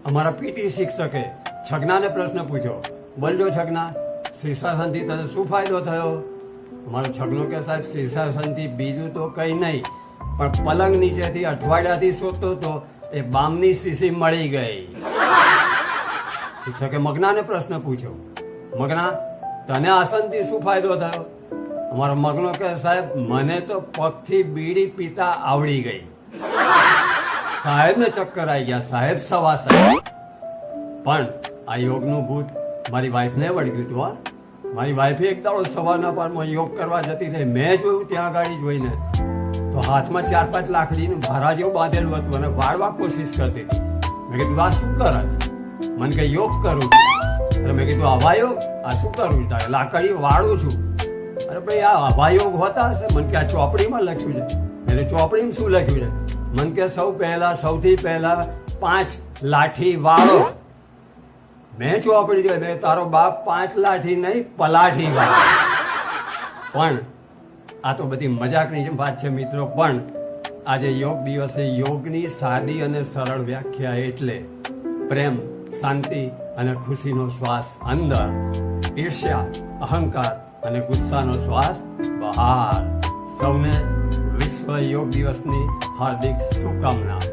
અમારા પીટી શિક્ષકે છગનાને પ્રશ્ન પૂછ્યો, બોલજો છગના, શીર્ષાસનથી તને શું ફાયદો થયો? અમારો છગનો કે સાહેબ શીર્ષાસનથી બીજું તો કઈ નહીં, પણ પલંગ નીચેથી અઠવાડિયાથી શોધતો હતો એ બામની શીશી મળી ગઈ. શિક્ષકે મગનાને પ્રશ્ન પૂછ્યો, મગના તને આસનથી શું ફાયદો થયો? અમારો મગનો કે સાહેબ મને તો પગથી બીડી પીતા આવડી ગઈ. સાહેબને ચક્કર આવી ગયા, સાહેબ સવા સાહેબ. પણ આ યોગનું ભૂત મારી વાઈફને વળગ્યું હતું. મારી વાઈફે એક દાડો સવારના પારમાં યોગ કરવા જતી રહી. મેં જોયું ત્યાં આગળ જોઈને તો હાથમાં 4-5 લાકડીનું ભારા જેવું બાંધેલું હતું અને વાળવા કોશિશ કરતી હતી. મેં કીધું આ શું કરે છે? મને કે યોગ કરું છું. અરે મેં કીધું આવા યોગ? આ શું કરું છું? તારે લાકડી વાળું છું. અરે ભાઈ આ આવા યોગ હોતા હશે? મને કે આ ચોપડીમાં લખ્યું છે. એટલે ચોપડીમાં શું લખ્યું છે? મને કે સૌથી પહેલા 5 લાઠી વાળો. મેં ચોપડી જોઈ, મેં તારો બાપ 5 લાઠી નહીં પલાઠી વાળો. પણ આ તો બધી મજાકની વાત છે મિત્રો. પણ આજે યોગ દિવસે યોગની સાદી અને સરળ વ્યાખ્યા એટલે પ્રેમ, શાંતિ અને ખુશીનો શ્વાસ અંદર, ઈર્ષ્યા, અહંકાર અને ગુસ્સાનો શ્વાસ બહાર. સૌને વિશ્વ યોગ દિવસની હાર્દિક શુભકામના.